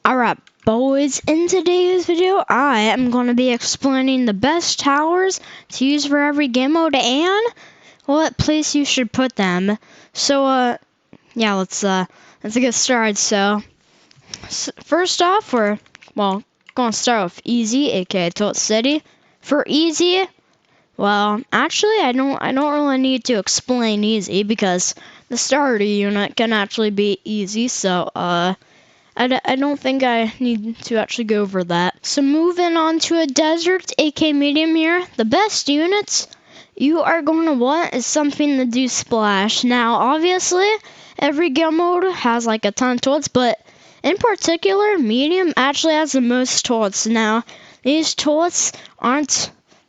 Alright boys, in today's video I am going to be explaining the best towers to use for every game mode and what place you should put them. So yeah, let's get started. So first off, we're going to start with easy, aka Tilt City. For easy, well, actually I don't really need to explain easy because the starter unit can actually be easy, so I don't think I need to actually go over that. So moving on to a desert, aka medium here, the best units you are going to want is something to do splash. Now obviously every game mode has like a ton of turrets, but in particular medium actually has the most turrets. Now these turrets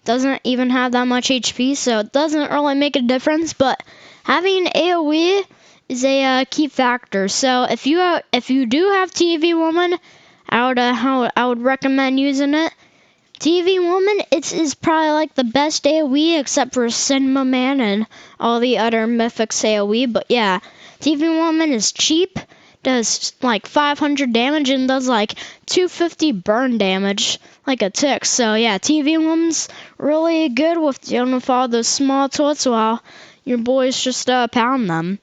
doesn't even have that much HP, so it doesn't really make a difference, but having AoE is a key factor. So if you do have TV Woman, I would recommend using it. TV Woman is probably like the best AoE except for Cinema Man and all the other mythics AoE. But yeah, TV Woman is cheap, does like 500 damage and does like 250 burn damage like a tick. So yeah, TV Woman's really good with dealing with all those small turrets while your boys just pound them.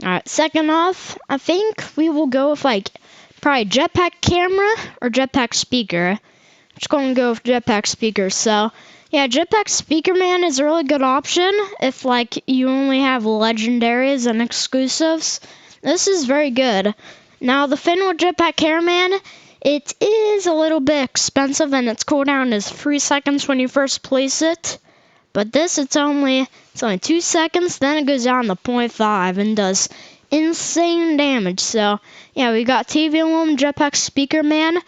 Alright, second off, I think we will go with like probably jetpack camera or jetpack speaker. Just going to go with jetpack speaker. So yeah, jetpack speaker man is a really good option if like you only have legendaries and exclusives. This is very good. Now the thing with jetpack cameraman, it is a little bit expensive and its cooldown is 3 seconds when you first place it. But this, it's only 2 seconds, then it goes down to 0.5 and does insane damage. So yeah, we got TV Woman, jetpack speaker man.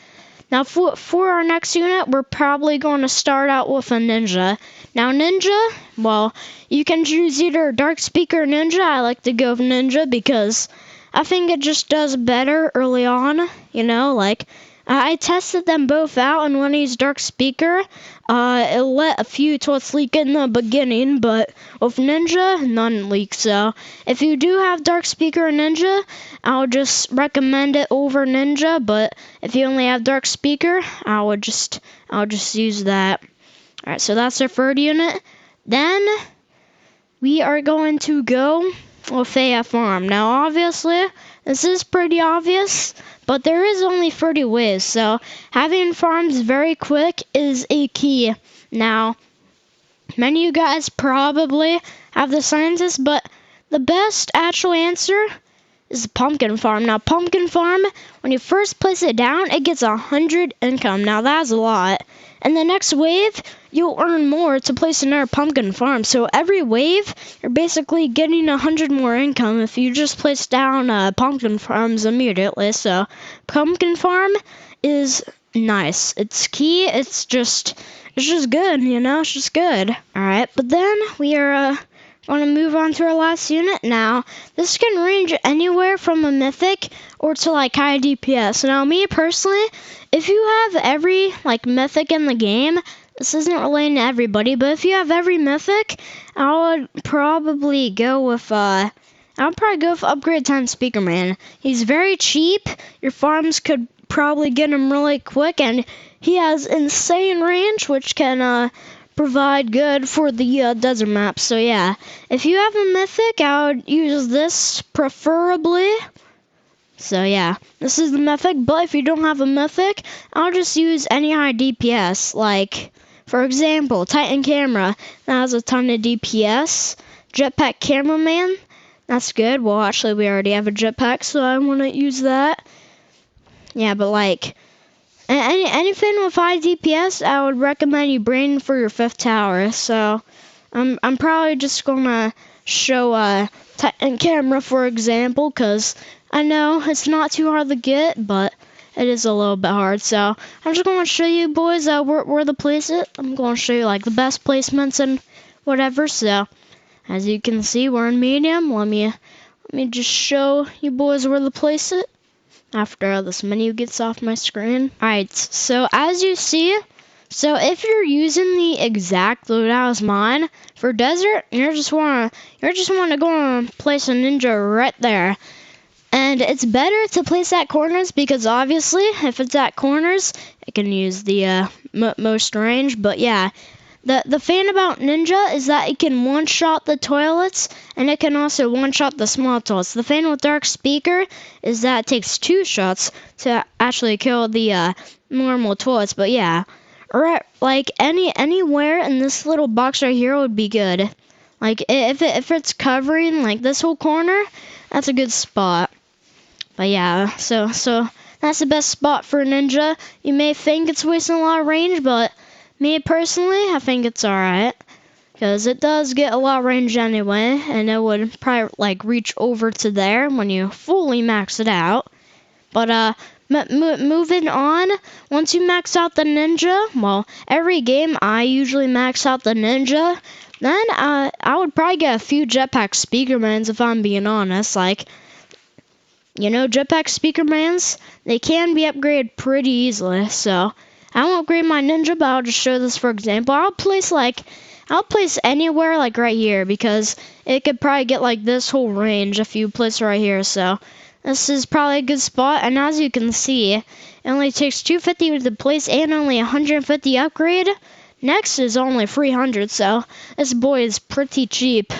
Now for our next unit, we're probably going to start out with a ninja. Now ninja, well, you can choose either dark speaker or ninja. I like to go with ninja because I think it just does better early on, you know, like I tested them both out, and when he's dark speaker, it let a few turrets leak in the beginning, but with ninja, none leak. So if you do have dark speaker and ninja, I'll just recommend it over ninja. But if you only have dark speaker, I'll just use that. All right, so that's our third unit. Then we are going to go with a farm. Now obviously this is pretty obvious, but there is only 30 ways, so having farms very quick is a key. Now many of you guys probably have the scientists, but the best actual answer is the pumpkin farm. Now pumpkin farm, when you first place it down, it gets 100 income. Now that's a lot. And the next wave, you'll earn more to place another pumpkin farm. So every wave, you're basically getting 100 more income if you just place down pumpkin farms immediately. So pumpkin farm is nice. It's key. It's just good, you know. It's just good. All right, but then we are going to move on to our last unit. Now this can range anywhere from a mythic or to like high DPS. Now me personally, if you have every like mythic in the game, this isn't relating to everybody, but if you have every mythic, I would probably go with upgrade 10 speaker man. He's very cheap. Your farms could probably get him really quick, and he has insane range, which can provide good for the desert map. So yeah, if you have a mythic, I would use this preferably. So yeah, this is the mythic, but if you don't have a mythic, I'll just use any high DPS. Like, for example, Titan Camera, that has a ton of DPS. Jetpack Cameraman, that's good. Well, actually, we already have a jetpack, so I want to use that. Yeah, but like, anything with high DPS, I would recommend you bring for your 5th tower. So I'm probably just gonna show Titan Camera for example, because I know it's not too hard to get, but it is a little bit hard. So I'm just gonna show you boys where to place it. I'm gonna show you like the best placements and whatever. So as you can see, we're in medium. Let me just show you boys where to place it after this menu gets off my screen. Alright, so as you see, so if you're using the exact loadout as mine for desert, you just wanna go and place a ninja right there. And it's better to place at corners because obviously if it's at corners, it can use the most range. But yeah, the thing about Ninja is that it can one-shot the toilets, and it can also one-shot the small toilets. The thing with Dark Speaker is that it takes 2 shots to actually kill the normal toilets. But yeah, right, like anywhere in this little box right here would be good. Like if it's covering like this whole corner, that's a good spot. But yeah, so that's the best spot for Ninja. You may think it's wasting a lot of range, but me personally, I think it's alright. Because it does get a lot of range anyway, and it would probably like reach over to there when you fully max it out. But moving on, once you max out the Ninja, well, every game I usually max out the Ninja. Then I would probably get a few Jetpack Speakermans if I'm being honest. Like, you know, Jetpack Speakermans, they can be upgraded pretty easily. So I won't upgrade my Ninja, but I'll just show this for example. I'll place anywhere like right here because it could probably get like this whole range if you place it right here. So this is probably a good spot. And as you can see, it only takes 250 to place and only 150 upgrade. Next is only 300, so this boy is pretty cheap.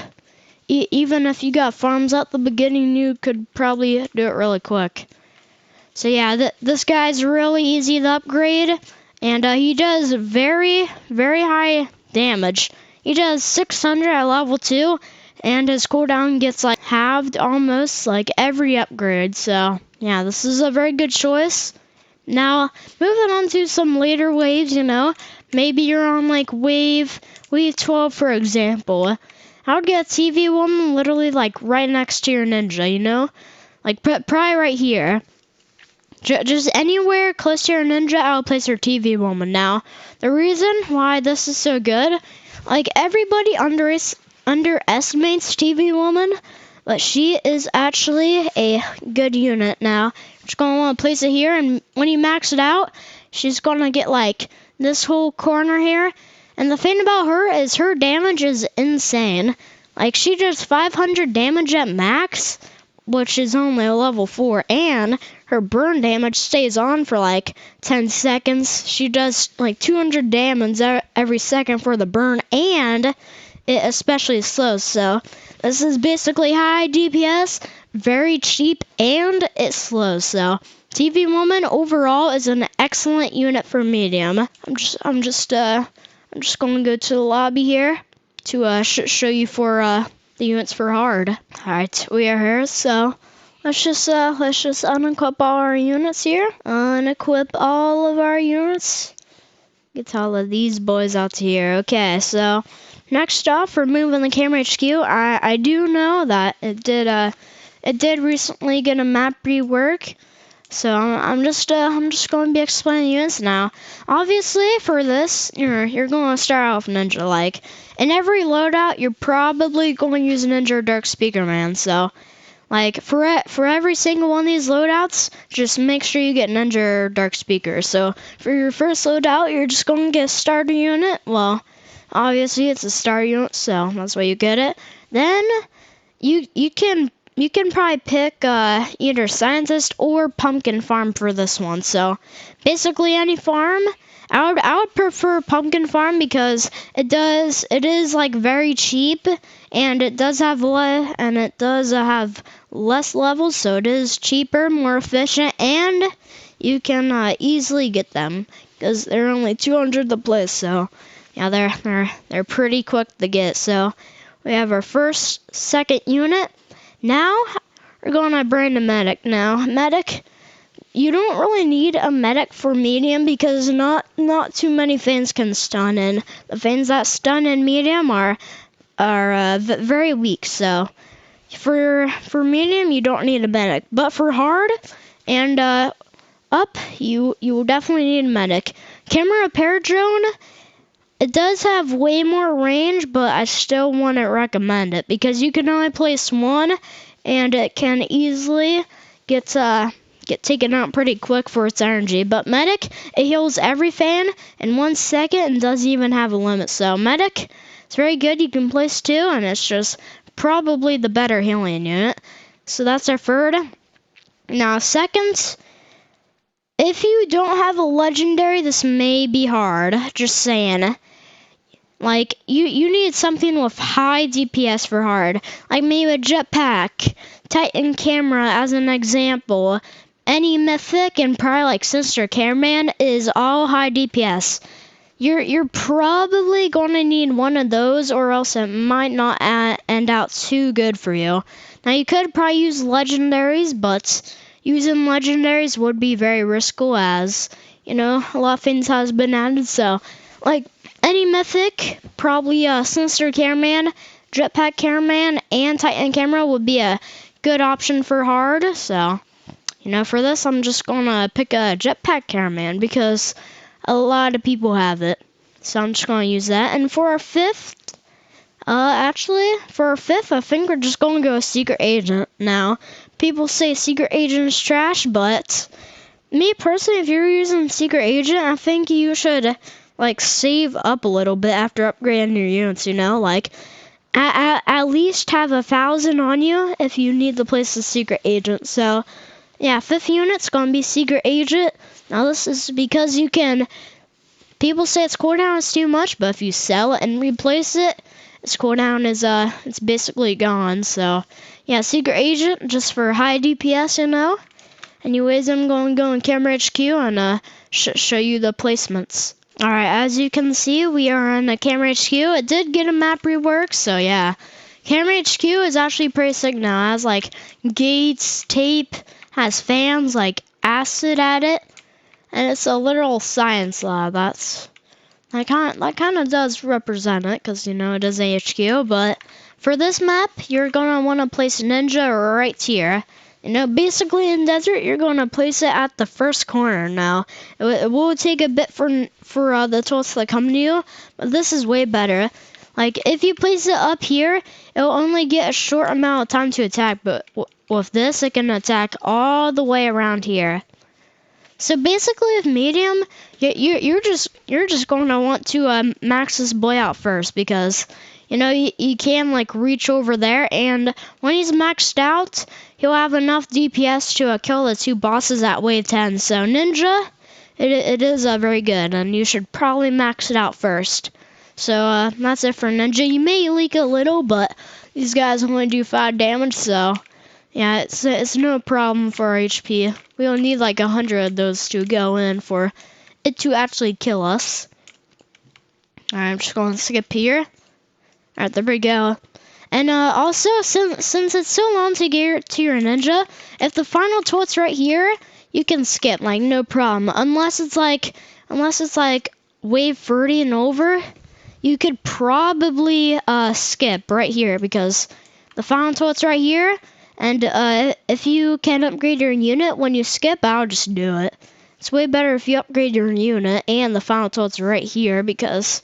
Even if you got farms at the beginning, you could probably do it really quick. So yeah, this guy's really easy to upgrade, and he does very, very high damage. He does 600 at level 2, and his cooldown gets like halved almost like every upgrade. So yeah, this is a very good choice. Now, moving on to some later waves, you know, maybe you're on like wave 12, for example. I would get a TV woman literally like right next to your Ninja, you know, like probably right here. Just anywhere close to your Ninja, I'll place your TV woman. Now, the reason why this is so good, like everybody underestimates TV woman, but she is actually a good unit. Now, just gonna want to place it here, and when you max it out, she's gonna get like this whole corner here. And the thing about her is her damage is insane. Like she does 500 damage at max, which is only a level 4, and her burn damage stays on for like 10 seconds. She does like 200 damage every second for the burn, and it especially slows. So this is basically high DPS, very cheap, and it slows. So TV Woman overall is an excellent unit for medium. I'm just going to go to the lobby here to show you for the units for hard. All right, we are here. So let's just unequip all our units here. Unequip all of our units. Get all of these boys out here. Okay, so next off, for moving the camera HQ, I do know that it did recently get a map rework. So I'm just going to be explaining units now. Obviously, for this, you're going to start off Ninja. Like in every loadout, you're probably going to use Ninja or Dark Speaker Man. So, like for every single one of these loadouts, just make sure you get Ninja or Dark Speaker. So for your first loadout, you're just going to get a starter unit. Well, obviously it's a starter unit, so that's why you get it. Then you can probably pick either Scientist or Pumpkin Farm for this one. So basically any farm. I would prefer Pumpkin Farm because it is like very cheap, and it does have less levels, so it is cheaper, more efficient, and you can easily get them because they're only 200 to place. So yeah, they're pretty quick to get. So we have our second unit. Now, we're going to bring a medic. Now, medic, you don't really need a medic for medium because not too many things can stun, and the things that stun in medium are very weak. So, for medium, you don't need a medic, but for hard and up, you will definitely need a medic. Camera repair drone. It does have way more range, but I still wouldn't recommend it because you can only place one, and it can easily get taken out pretty quick for its energy. But Medic, it heals everything in 1 second and doesn't even have a limit. So Medic, it's very good. You can place two, and it's just probably the better healing unit. So that's our third. Now, second, if you don't have a legendary, this may be hard. Just saying. Like, you need something with high DPS for hard. Like maybe a jetpack, Titan camera as an example. Any mythic and probably like Sister Cameraman is all high DPS. You're probably going to need one of those or else it might not end out too good for you. Now you could probably use legendaries, but using legendaries would be very risky as, a lot of things has been added. So, like, any mythic, probably Sinister Cameraman, Jetpack Cameraman, and Titan Camera would be a good option for hard. So, for this, I'm just going to pick a Jetpack Cameraman because a lot of people have it. So I'm just going to use that. And for our fifth, I think we're just going to go Secret Agent now. People say Secret Agent is trash, but me personally, if you're using Secret Agent, I think you should save up a little bit after upgrading your units, like at least have 1,000 on you if you need to place a Secret Agent. So yeah, fifth unit's gonna be Secret Agent. Now this is because you can, people say its cooldown is too much, but if you sell it and replace it, its cooldown is it's basically gone. So yeah, Secret Agent just for high DPS, Anyways, I'm going to go in Camera HQ and show you the placements. Alright, as you can see, we are in a Camera HQ. It did get a map rework, so yeah. Camera HQ is actually pretty sick now. It has gates, tape, has fans, acid at it, and it's a literal science lab. That kind of does represent it, because it is a HQ. But for this map, you're gonna want to place Ninja right here. Basically in desert, you're gonna place it at the first corner. Now, it will take a bit for the tools to come to you, but this is way better. If you place it up here, it'll only get a short amount of time to attack, but with this, it can attack all the way around here. So basically with medium, you're just going to want to max this boy out first, because you can reach over there, and when he's maxed out, he'll have enough DPS to kill the two bosses at wave 10. So Ninja, it is very good, and you should probably max it out first. So that's it for Ninja. You may leak a little, but these guys only do 5 damage, so yeah, it's no problem for our HP. We don't need 100 of those to go in for it to actually kill us. Alright, I'm just going to skip here. Alright, there we go. And also, since it's so long to get to your Ninja, if the final tilt's right here, you can skip, no problem. Unless it's wave 30 and over, you could probably skip right here, because the final tilt's right here, and if you can upgrade your unit when you skip, I'll just do it. It's way better if you upgrade your unit and the final tilt's right here, because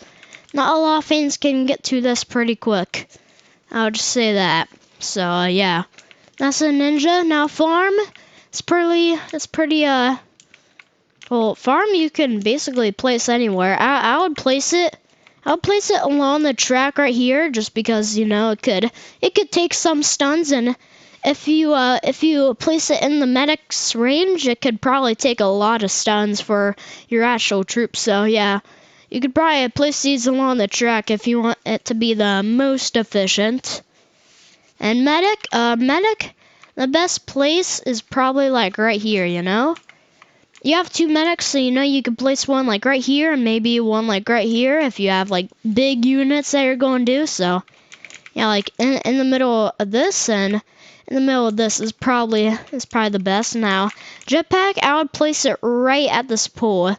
not a lot of things can get to this pretty quick. I'll just say that. So yeah, that's a Ninja. Now farm, it's pretty well, farm you can basically place anywhere. I would place it along the track right here, just because it could take some stuns, and if you place it in the medic's range, it could probably take a lot of stuns for your actual troops. So yeah, you could probably place these along the track if you want it to be the most efficient. And medic, the best place is probably right here, You have 2 medics, so you can place one right here and maybe one right here if you have big units that you're going to do. So yeah, in the middle of this and in the middle of this is probably the best. Now jetpack, I would place it right at this pool.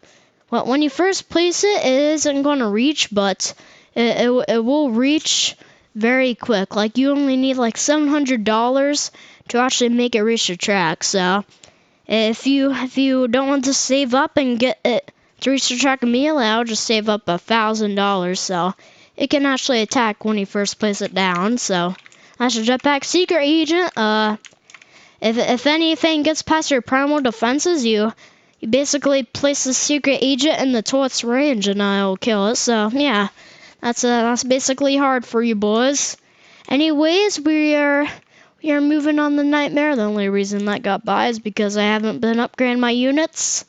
Well, when you first place it, it isn't going to reach, but it will reach very quick. You only need $700 to actually make it reach the track. So if you don't want to save up and get it to reach the track immediately, I'll just save up $1,000, so it can actually attack when you first place it down. So that's your jetpack. Secret Agent. If anything gets past your primal defenses, you basically place the Secret Agent in the turret's range, and I'll kill it. So yeah, that's basically hard for you boys. Anyways, we're we are moving on the Nightmare. The only reason that got by is because I haven't been upgrading my units.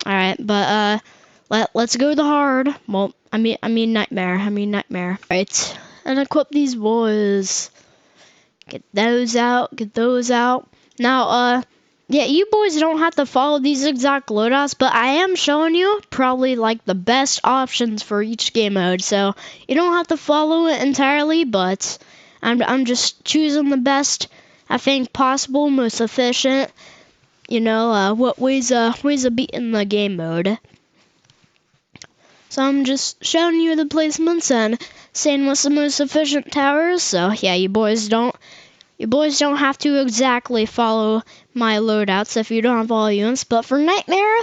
Alright, but let's go to hard. Well, I mean Nightmare. Alright, and equip these boys. Get those out. Now, yeah, you boys don't have to follow these exact loadouts, but I am showing you probably like the best options for each game mode. So you don't have to follow it entirely, but I'm just choosing the best I think possible, most efficient. You know, what ways of beating the game mode. So I'm just showing you the placements and saying what's the most efficient towers. So yeah, you boys don't have to exactly follow my loadouts if you don't have all units. But for Nightmare,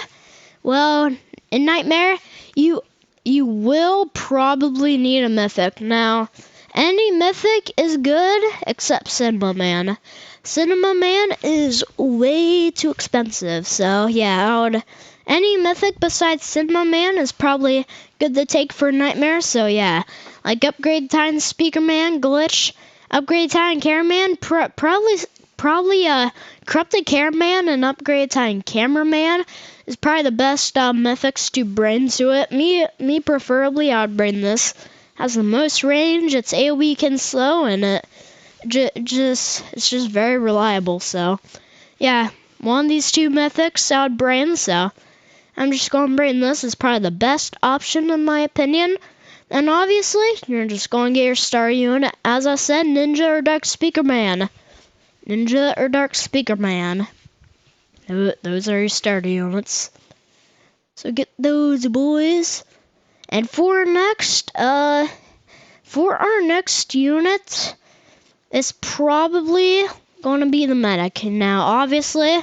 well, in Nightmare, you will probably need a mythic. Now, any mythic is good except Cinema Man. Cinema Man is way too expensive. So yeah, any mythic besides Cinema Man is probably good to take for Nightmare. So yeah, like Upgrade Titan Speaker Man, Glitch, Upgrade Titan Cameraman, probably Corrupted Cameraman and Upgrade Titan Cameraman is probably the best mythics to bring to it. Me preferably, I would bring this. Has the most range. It's AoE can slow, and it's just very reliable. So yeah, one of these two mythics I would bring. So I'm just going to bring this. It's probably the best option in my opinion. And obviously, you're just going to get your star unit. As I said, Ninja or Dark Speaker Man. Those are your starter units. So get those boys. And for our next unit, it's probably going to be the medic. Now, obviously,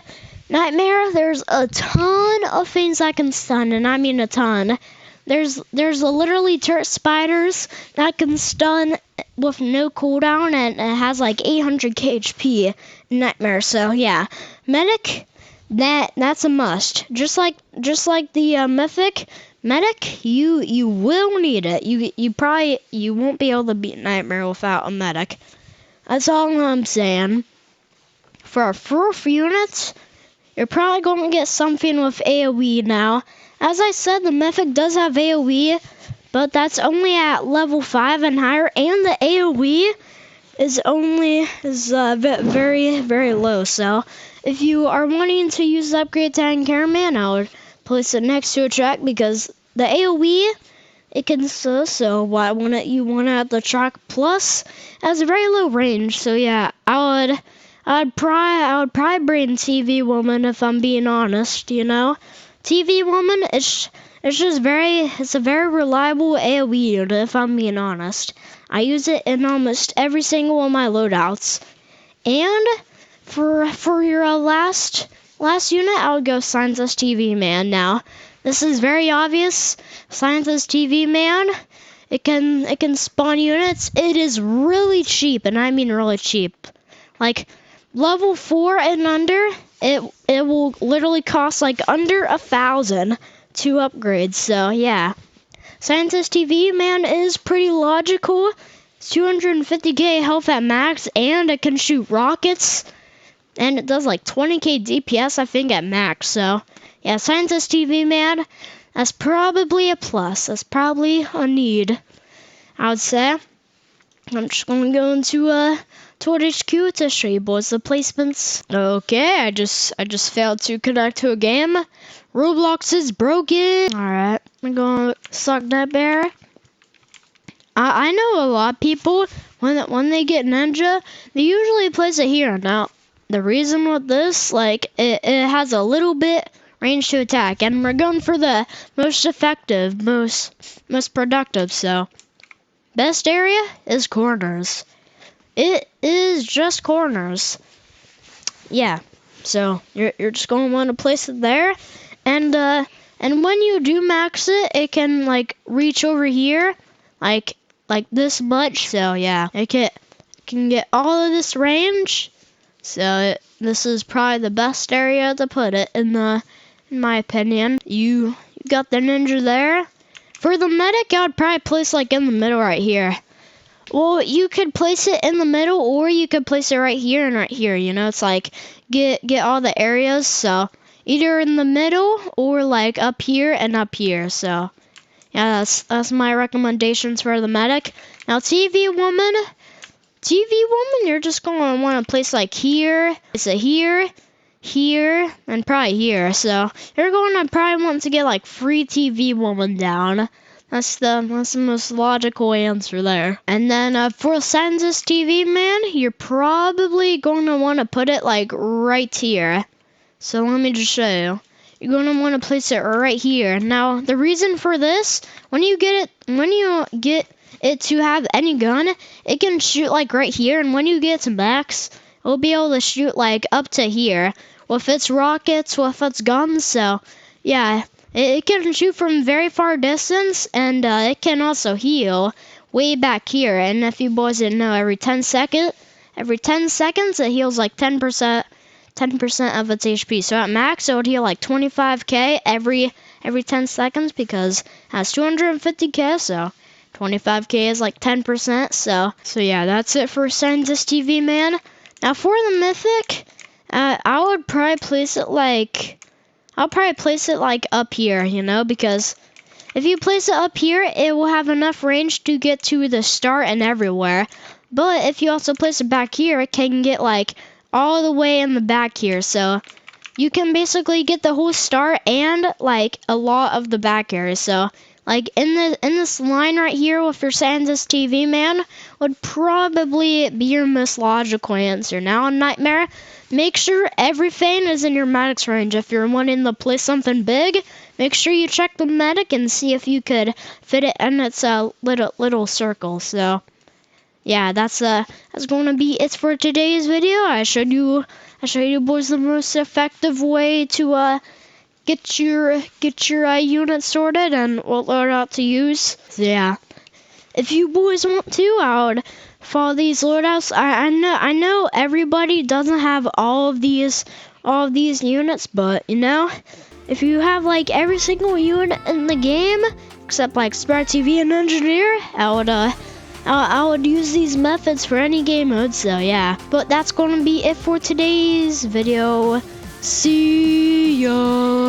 Nightmare, there's a ton of things I can stun, and I mean a ton. There's literally turret spiders that can stun with no cooldown, and it has like 800k HP in Nightmare. So yeah, medic, that's a must. Just like the mythic medic, you will need it. You won't be able to beat Nightmare without a medic. That's all I'm saying. For our fourth unit, you're probably going to get something with AoE now. As I said, the mythic does have AoE, but that's only at level 5 and higher, and the AoE is very, very low. So if you are wanting to use the Upgrade Titan Cameraman, I would place it next to a track because the AoE, it can so why wouldn't you want to have the track plus? It has a very low range. So yeah, I'd probably bring TV Woman if I'm being honest, you know. TV Woman, it's a very reliable AoE unit if I'm being honest. I use it in almost every single one of my loadouts. And for your last unit, I would go Scientist TV Man. Now, this is very obvious. Scientist TV Man, it can spawn units. It is really cheap, and I mean really cheap. Like level 4 and under, it will literally cost like under 1,000 to upgrade. So yeah, Scientist TV Man is pretty logical. It's 250k health at max, and it can shoot rockets, and it does like 20k DPS I think at max. So yeah, Scientist TV Man, that's probably a plus. That's probably a need, I would say. I'm just gonna go into Toad HQ to show you boys the placements. Okay, I just failed to connect to a game. Roblox is broken. Alright, I'm gonna suck that bear. I know a lot of people, when they get Ninja, they usually place it here. Now, the reason with this, like, it has a little bit range to attack, and we're going for the most effective, most productive. So best area is corners. It is just corners. Yeah, so you're just going to want to place it there, and when you do max it, it can like reach over here, like this much. So yeah, it can get all of this range. So this is probably the best area to put it in my opinion. You got the ninja there. For the medic, I would probably place like in the middle right here. Well, you could place it in the middle, or you could place it right here and right here. You know, it's like get all the areas. So either in the middle or like up here and up here. So yeah, that's my recommendations for the medic. Now TV woman, you're just gonna want to place like here. It's a here, here, and probably here. So you're going to probably want to get like free TV woman down. That's the most logical answer there. And then for Census TV man, you're probably going to want to put it like right here. So let me just show you. You're going to want to place it right here. Now the reason for this, when you get it to have any gun, it can shoot like right here, and when you get to max, it'll be able to shoot like up to here with its rockets, with its guns. So yeah, it can shoot from very far distance, and it can also heal way back here. And if you boys didn't know, every 10 seconds it heals like 10% of its HP. So at max it would heal like 25k every 10 seconds because it has 250k, so 25k is like 10%. So yeah, that's it for Census TV man. Now for the mythic, I'll probably place it like up here, you know, because if you place it up here, it will have enough range to get to the start and everywhere. But if you also place it back here, it can get like all the way in the back here. So you can basically get the whole start and like a lot of the back area. So like in this line right here with your Census TV man would probably be your most logical answer. Now in Nightmare, make sure everything is in your medic's range. If you're wanting to play something big, make sure you check the medic and see if you could fit it in its little circle. So yeah, that's going to be it for today's video. I showed you boys the most effective way to get your unit sorted and what loadout to use. So yeah, if you boys want to, I would follow these loadouts. I know everybody doesn't have all of these units, but you know, if you have like every single unit in the game except like Spare TV and Engineer, I would use these methods for any game mode. So yeah, but that's going to be it for today's video. See ya.